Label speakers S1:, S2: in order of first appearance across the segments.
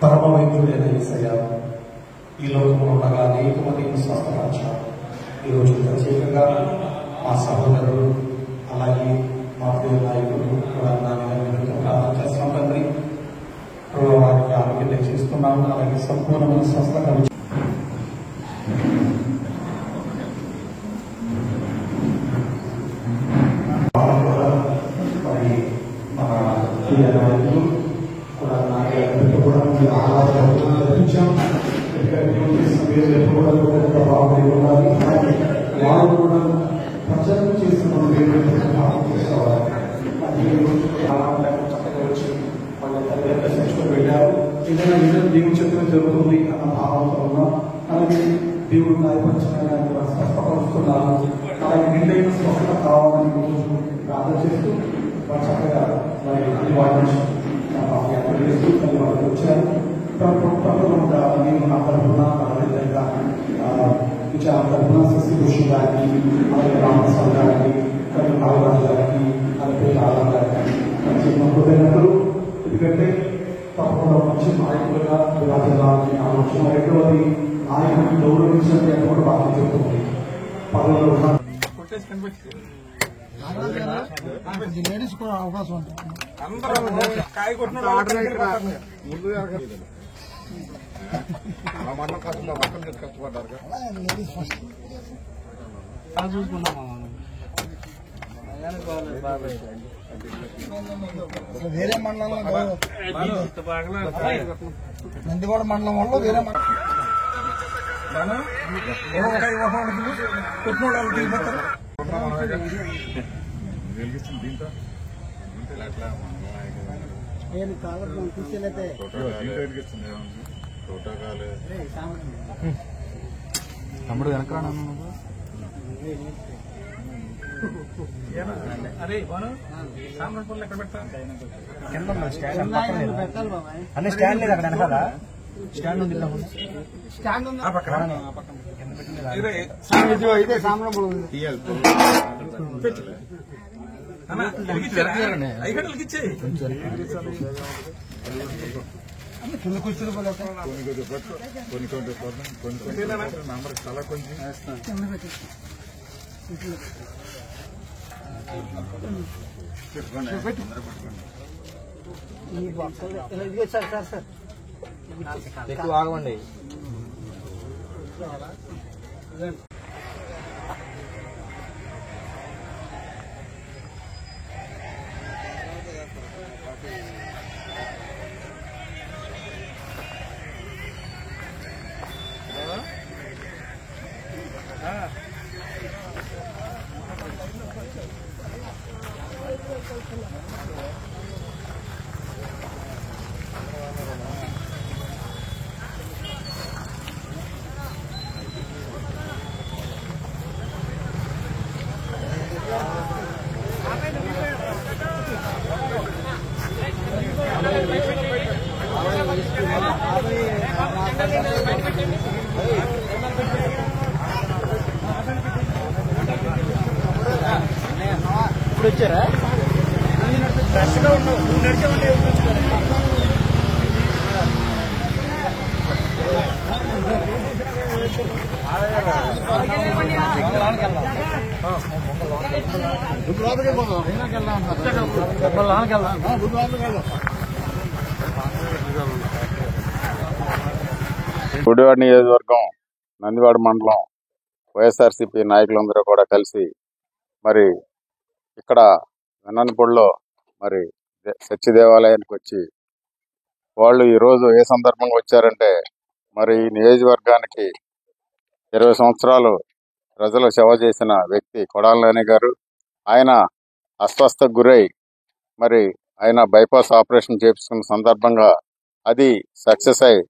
S1: పరమ వైద్యుడైన యేసయ్య ఈ లోకంలో ఉండగా అనేక మందిని స్వస్థపరిచారు. ఈరోజు ప్రత్యేకంగా మా సహోదరుడు అలాగే మా ప్రియ నాయకుడు కూడా ప్రార్థన చేస్తున్నాం. తండ్రి వారికి ఆరోగ్యం తెచ్చిస్తున్నాము. అలాగే సంపూర్ణమైన స్వస్థ కలిగి మరి మన ప్రియ నాయకులు కూడా నాయకులతో కూడా ఆలోచించాం. వారు కూడా ప్రజలు చేసిన పెట్టారు. ఏదైనా దేవుని చిత్రం జరుగుతుంది అన్న భావంతో ఉన్నాం. అలాగే దేవుడు నాయపరచమైన స్పష్టపరుస్తున్నారు. అలాగే నిండైన స్వస్థత కావాలని రోజు ప్రార్థన చేస్తూ చక్కగా మరి వాళ్ళు వచ్చారు. తప్పకుండా నేను నా తరఫున విచార తరఫున శశిభూషి గారికి, అలాగే రామస్వామి గారికి, నాగరాజు గారికి, అలాగే రాజా గారికి హృదయనలు. ఎందుకంటే తప్పకుండా మంచి నాయకులుగా విరాజాలని ఆలోచన. రెండవది నాయకుడిని గౌరవించండి అని కూడా బాగా చెప్తుంది. పదవిలో ఉన్న లేడీస్ కూడా అవకాశం ఉంటుంది. వేరే మండలంలో నందివాడ మండలం వల్ల వేరే నేను కావాలి తీసుకెళ్ళైతే తమ్ముడు వెనకరాను అన్ని స్టాండ్ లేదు అక్కడ వెనకాల. స్టాండ్ ఉంది, స్టాండ్ ఉంది ఇదే సాంబ్రం ఎక్కువ ఆగమండి. ఇప్పుడు వచ్చారా? ఫ్రెష్గా ఉన్నావు.
S2: గుడివాడ నియోజకవర్గం నందివాడ మండలం వైఎస్ఆర్సీపీ నాయకులందరూ కూడా కలిసి మరి ఇక్కడ వెన్ననపూడిలో మరి సత్య దేవాలయానికి వచ్చి వాళ్ళు ఈరోజు ఏ సందర్భంగా వచ్చారంటే మరి ఈ నియోజకవర్గానికి 20 సంవత్సరాలు ప్రజలు సేవ చేసిన వ్యక్తి కొడాలి నాని గారు. ఆయన అస్వస్థకు గురై మరి ఆయన బైపాస్ ఆపరేషన్ చేయించుకున్న సందర్భంగా అది సక్సెస్ అయి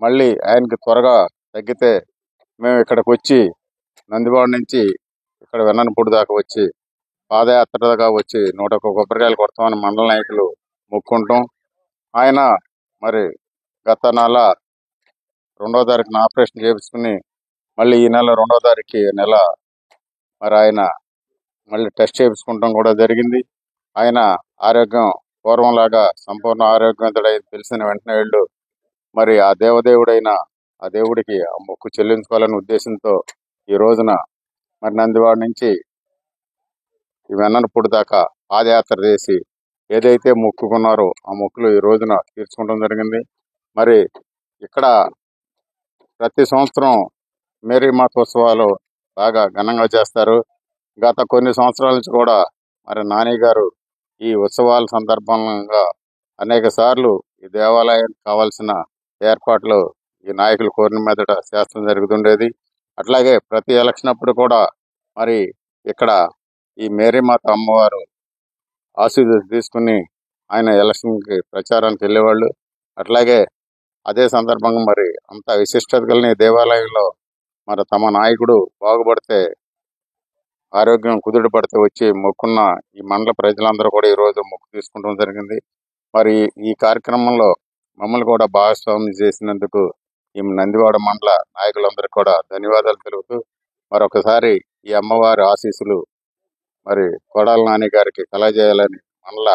S2: మళ్ళీ ఆయనకి త్వరగా తగ్గితే మేము ఇక్కడికి వచ్చి నందివాడ నుంచి ఇక్కడ వెన్ననపూడి దాకా వచ్చి పాదయాత్రగా వచ్చి 101 కొబ్బరికాయలు కొడతామని మండల నాయకులు మొక్కుంటాం. ఆయన మరి గత నెల 2వ తారీఖున ఆపరేషన్ చేయించుకుని మళ్ళీ ఈ నెల 2వ తారీఖు నెల మరి ఆయన మళ్ళీ టెస్ట్ చేయించుకుంటాం కూడా జరిగింది. ఆయన ఆరోగ్యం పూర్వంలాగా సంపూర్ణ ఆరోగ్యవంతుడై తెలిసిన వెంటనే వీళ్ళు మరి ఆ దేవదేవుడైన ఆ దేవుడికి ఆ మొక్కు చెల్లించుకోవాలనే ఉద్దేశంతో ఈ రోజున మరి నందివాడ నుంచి ఈ వెన్ననపూడి దాకా పాదయాత్ర చేసి ఏదైతే మొక్కుకున్నారో ఆ మొక్కులు ఈ రోజున తీర్చుకోవడం జరిగింది. మరి ఇక్కడ ప్రతి సంవత్సరం మేరీ మాత ఉత్సవాలు బాగా ఘనంగా చేస్తారు. గత కొన్ని సంవత్సరాల నుంచి కూడా మరి నాని గారు ఈ ఉత్సవాల సందర్భంగా అనేక సార్లు ఈ దేవాలయానికి కావాల్సిన ఏర్పాట్లు ఈ నాయకులు కోరిన మీదట చేస్తూ జరుగుతుండేది. అట్లాగే ప్రతి ఎలక్షన్ అప్పుడు కూడా మరి ఇక్కడ ఈ మేరీమాత అమ్మవారు ఆశీస్సులు తీసుకుని ఆయన ఎలక్షన్కి ప్రచారానికి వెళ్ళేవాళ్ళు. అట్లాగే అదే సందర్భంగా మరి అంత విశిష్టత కలిగిన ఈ దేవాలయంలో మరి తమ నాయకుడు బాగుపడితే ఆరోగ్యం కుదుట పడితే వచ్చి మొక్కున్న ఈ మండల ప్రజలందరూ కూడా ఈ రోజు మొక్కు తీసుకుంటం జరిగింది. మరి ఈ కార్యక్రమంలో మమ్మల్ని కూడా భాగస్వామ్యం చేసినందుకు ఈ నందివాడ మండల నాయకులందరికీ కూడా ధన్యవాదాలు తెలుపుతూ మరొకసారి ఈ అమ్మవారి ఆశీస్సులు మరి కొడాల నాని గారికి కలగజేయాలని మండల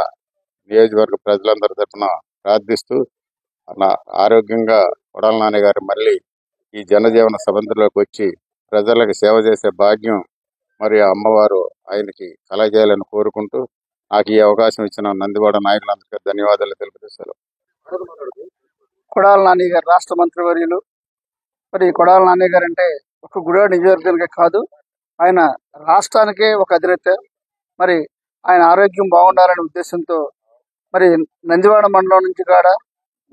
S2: నియోజకవర్గ ప్రజలందరి తరఫున ప్రార్థిస్తూ ఆరోగ్యంగా కొడాల నాని గారు మళ్ళీ ఈ జనజీవన సబంధిలోకి వచ్చి ప్రజలకు సేవ చేసే భాగ్యం మరి ఆ అమ్మవారు ఆయనకి కలగజేయాలని కోరుకుంటూ నాకు ఈ అవకాశం ఇచ్చిన నందివాడ నాయకులందరికీ ధన్యవాదాలు తెలుపుతూ
S3: కొడాల నాని గారు రాష్ట్ర మంత్రివర్యులు. మరి కొడాల నాని గారు అంటే ఒక గుడివాడ నియోజకవర్గానికే కాదు, ఆయన రాష్ట్రానికే ఒక అధినేత. మరి ఆయన ఆరోగ్యం బాగుండాలనే ఉద్దేశంతో మరి నందివాడ మండలం నుంచి కూడా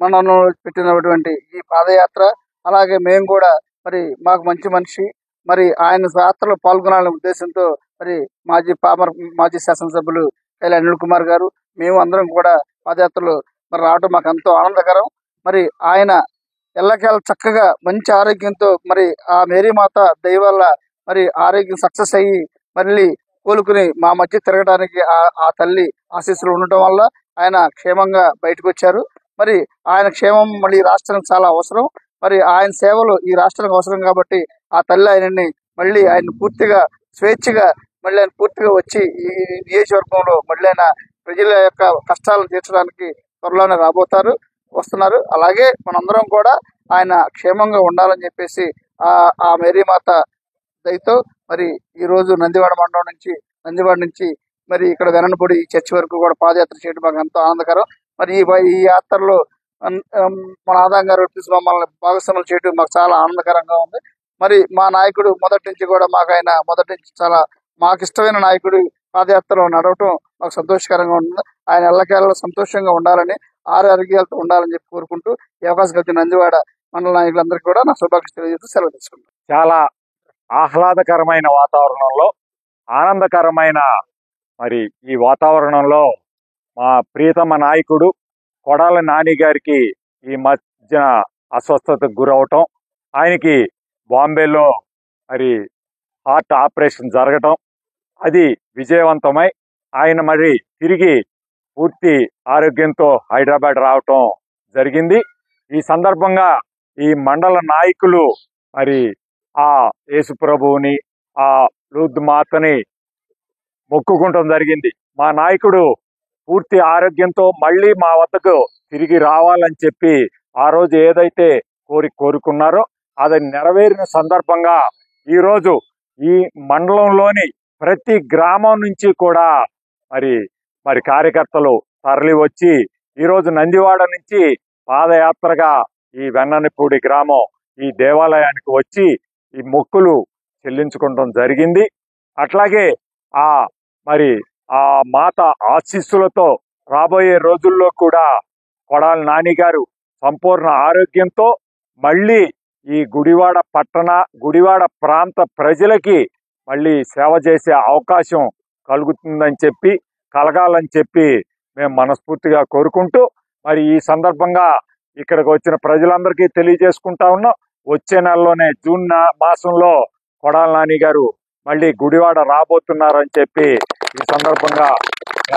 S3: మండలంలో పెట్టినటువంటి ఈ పాదయాత్ర, అలాగే మేము కూడా మరి మాకు మంచి మనిషి మరి ఆయన యాత్రలో పాల్గొనాలనే ఉద్దేశంతో మరి మాజీ శాసనసభ్యులు కైలా అనిల్ కుమార్ గారు మేము అందరం కూడా పాదయాత్రలో మరి రావడం మాకు ఎంతో ఆనందకరం. మరి ఆయన ఎల్లకేళ చక్కగా మంచి ఆరోగ్యంతో మరి ఆ మేరీమాత దయ వల్ల మరి ఆరోగ్యం సక్సెస్ అయ్యి మళ్ళీ కోలుకుని మా మధ్య తిరగడానికి ఆ తల్లి ఆశీస్సులు ఉండటం వల్ల ఆయన క్షేమంగా బయటకు వచ్చారు. మరి ఆయన క్షేమం మళ్ళీ రాష్ట్రానికి చాలా అవసరం. మరి ఆయన సేవలు ఈ రాష్ట్రానికి అవసరం కాబట్టి ఆ తల్లి మళ్ళీ ఆయన పూర్తిగా స్వేచ్ఛగా మళ్ళీ ఆయన పూర్తిగా వచ్చి ఈ నియోజకవర్గంలో మళ్ళీ ఆయన ప్రజల యొక్క కష్టాలను తీర్చడానికి త్వరలోనే వస్తున్నారు. అలాగే మనందరం కూడా ఆయన క్షేమంగా ఉండాలని చెప్పేసి ఆ మేరీమాత దయతో మరి ఈ రోజు నందివాడ నుంచి మరి ఇక్కడ వెననపూడి చర్చి వరకు కూడా పాదయాత్ర చేయడం మాకు ఎంతో ఆనందకరం. మరి ఈ యాత్రలో మన ఆదాం గారు మమ్మల్ని భాగస్వాములు చేయడం మాకు చాలా ఆనందకరంగా ఉంది. మరి మా నాయకుడు మొదటి నుంచి చాలా మాకు ఇష్టమైన నాయకుడు పాదయాత్రలో నడవటం మాకు సంతోషకరంగా ఉంటుంది. ఆయన ఎల్లకేళ్ళ సంతోషంగా ఉండాలని ఆరోగ్యాలతో ఉండాలని చెప్పి కోరుకుంటూ ఈ అవకాశం కలిగిన నందివాడ మండల నాయకులందరికీ కూడా నా శుభాకాంక్షలు తెలియజేస్తూ సెలవు తీసుకుంటాను.
S4: చాలా ఆహ్లాదకరమైన వాతావరణంలో ఆనందకరమైన మరి ఈ వాతావరణంలో మా ప్రియతమ నాయకుడు కొడాల నాని గారికి ఈ మధ్య అస్వస్థతకు గురవటం, ఆయనకి బాంబేలో మరి హార్ట్ ఆపరేషన్ జరగటం, అది విజయవంతమై ఆయన మరి తిరిగి పూర్తి ఆరోగ్యంతో హైదరాబాద్ రావటం జరిగింది. ఈ సందర్భంగా ఈ మండల నాయకులు మరి ఆ యేసుప్రభువుని ఆ లూర్దు మాతని మొక్కుకుంటం జరిగింది. మా నాయకుడు పూర్తి ఆరోగ్యంతో మళ్ళీ మా వద్దకు తిరిగి రావాలని చెప్పి ఆ రోజు ఏదైతే కోరుకున్నారో అది నెరవేరిన సందర్భంగా ఈరోజు ఈ మండలంలోని ప్రతి గ్రామం నుంచి కూడా మరి కార్యకర్తలు తరలి వచ్చి ఈరోజు నందివాడ నుంచి పాదయాత్రగా ఈ వెన్ననిపూడి గ్రామం ఈ దేవాలయానికి వచ్చి ఈ మొక్కులు చెల్లించుకోవడం జరిగింది. అట్లాగే మరి ఆ మాత ఆశీస్సులతో రాబోయే రోజుల్లో కూడా కొడాల నాని గారు సంపూర్ణ ఆరోగ్యంతో మళ్ళీ ఈ గుడివాడ ప్రాంత ప్రజలకి మళ్ళీ సేవ చేసే అవకాశం కలగాలని చెప్పి మేము మనస్ఫూర్తిగా కోరుకుంటూ మరి ఈ సందర్భంగా ఇక్కడికి వచ్చిన ప్రజలందరికీ తెలియజేసుకుంటా ఉన్నాం. వచ్చే నెలలోనే జూన్ మాసంలో కొడాల నాని గారు మళ్ళీ గుడివాడ రాబోతున్నారని చెప్పి ఈ సందర్భంగా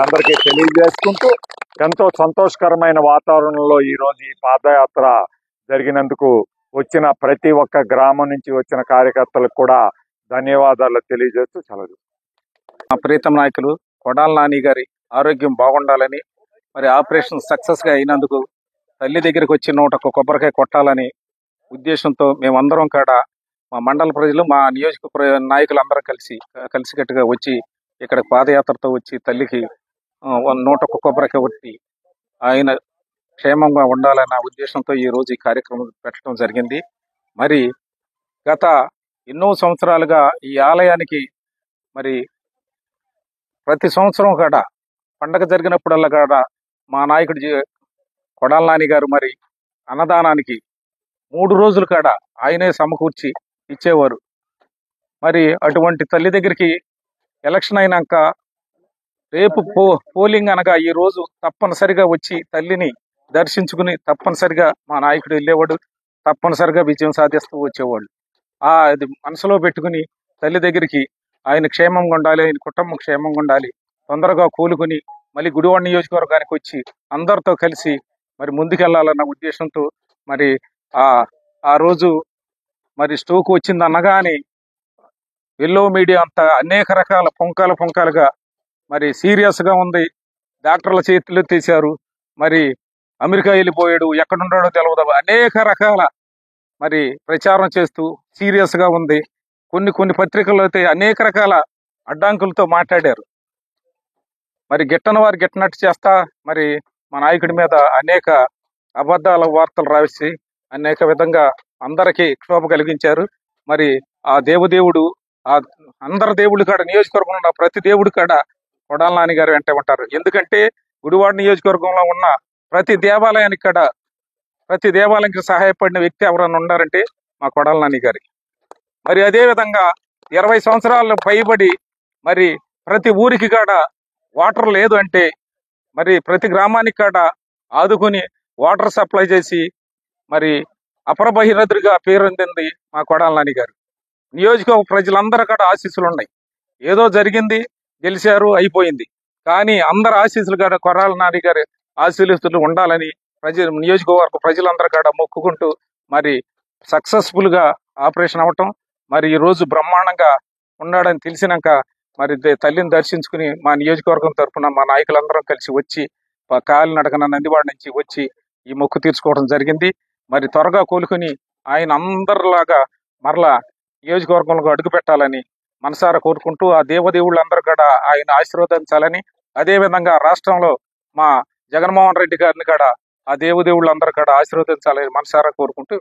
S4: అందరికీ తెలియజేసుకుంటూ ఎంతో సంతోషకరమైన వాతావరణంలో ఈరోజు ఈ పాదయాత్ర జరిగినందుకు వచ్చిన ప్రతి ఒక్క గ్రామం నుంచి వచ్చిన కార్యకర్తలకు కూడా ధన్యవాదాలు తెలియజేస్తూ సెలవు.
S5: మా ప్రీతం నాయకులు కొడాల నాని గారి ఆరోగ్యం బాగుండాలని, మరి ఆపరేషన్ సక్సెస్ గా అయినందుకు తల్లి దగ్గరికి వచ్చి 101 కొబ్బరికాయ కొట్టాలని ఉద్దేశంతో మేమందరం కూడా మా మండల ప్రజలు, మా నియోజక నాయకులందరూ కలిసికట్టుగా వచ్చి ఇక్కడ పాదయాత్రతో వచ్చి తల్లికి 101 కొబ్బరికాయ కొట్టి ఆయన క్షేమంగా ఉండాలన్న ఉద్దేశంతో ఈ రోజు ఈ కార్యక్రమం పెట్టడం జరిగింది. మరి గత ఎన్నో సంవత్సరాలుగా ఈ ఆలయానికి మరి ప్రతి సంవత్సరం కూడా పండగ జరిగినప్పుడల్లా కూడా మా నాయకుడు కొడాల నాని గారు మరి అన్నదానానికి 3 రోజులు కూడా ఆయనే సమకూర్చి ఇచ్చేవారు. మరి అటువంటి తల్లి దగ్గరికి ఎలక్షన్ అయినాక రేపు పోలింగ్ అనగా ఈ రోజు తప్పనిసరిగా వచ్చి తల్లిని దర్శించుకుని తప్పనిసరిగా మా నాయకుడు వెళ్ళేవాడు, తప్పనిసరిగా విజయం సాధిస్తూ వచ్చేవాళ్ళు. అది మనసులో పెట్టుకుని తల్లి దగ్గరికి ఆయన క్షేమంగా ఉండాలి, ఆయన కుటుంబం క్షేమంగా ఉండాలి, తొందరగా కూలుకుని మళ్ళీ గుడివాడ నియోజకవర్గానికి వచ్చి అందరితో కలిసి మరి ముందుకెళ్లాలన్న ఉద్దేశంతో మరి ఆ రోజు మరి స్ట్రోక్ వచ్చింది అనగానే ఎల్లో మీడియా అంతా అనేక రకాల పుంకాలుగా మరి సీరియస్ గా ఉంది, డాక్టర్ల చేతులు తీశారు, మరి అమెరికా వెళ్ళిపోయాడు, ఎక్కడున్నాడో తెలియదు, అనేక రకాల మరి ప్రచారం చేస్తూ సీరియస్ గా ఉంది. కొన్ని పత్రికల్లో అయితే అనేక రకాల అడ్డంకులతో మాట్లాడారు. మరి గిట్టని వారు గిట్టనట్టు చేస్తా మరి మా నాయకుడి మీద అనేక అబద్ధాల వార్తలు రాసి అనేక విధంగా అందరికీ క్షోభ కలిగించారు. మరి ఆ దేవుడు అందరి దేవుళ్ళు కాడ నియోజకవర్గంలో ఉన్న ప్రతి దేవుడు కాడ కొడాల నాని గారు వెంట ఉంటారు. ఎందుకంటే గుడివాడ నియోజకవర్గంలో ఉన్న ప్రతి దేవాలయానికి సహాయపడిన వ్యక్తి ఎవరైనా ఉన్నారంటే మా కొడాల నాని గారి. మరి అదే విధంగా 20 సంవత్సరాలు పైబడి మరి ప్రతి ఊరికి కాడ వాటర్ లేదు అంటే మరి ప్రతి గ్రామానికి కాడ ఆదుకుని వాటర్ సప్లై చేసి మరి అపర బహిరథుడిగా పేరొందింది మా కొడాల నాని గారు. నియోజకవర్గ ప్రజలందరూ కూడా ఆశీస్సులు ఉన్నాయి. ఏదో జరిగింది, గెలిచారు, అయిపోయింది. కానీ అందరు ఆశీస్సులు కూడా కొడాల నాని గారి ఆశీస్సులు ఉండాలని నియోజకవర్గ ప్రజలందరూ కూడా మొక్కుకుంటూ మరి సక్సెస్ఫుల్ గా ఆపరేషన్ అవటం, మరి ఈ రోజు బ్రహ్మాండంగా ఉన్నాడని తెలిసినాక మరి తల్లిని దర్శించుకుని మా నియోజకవర్గం తరఫున మా నాయకులందరం కలిసి వచ్చి కాలినడకన నందివాడ నుంచి వచ్చి ఈ మొక్కు తీర్చుకోవడం జరిగింది. మరి త్వరగా కోలుకుని ఆయన అందరిలాగా మరలా నియోజకవర్గంలో అడుగు పెట్టాలని మనసారా కోరుకుంటూ ఆ దేవుళ్ళందరూ కూడా ఆయన ఆశీర్వదించాలని, అదే విధంగా రాష్ట్రంలో మా జగన్మోహన్ రెడ్డి గారిని కూడా ఆ దేవుళ్ళందరూ కూడా ఆశీర్వదించాలని మనసారా కోరుకుంటూ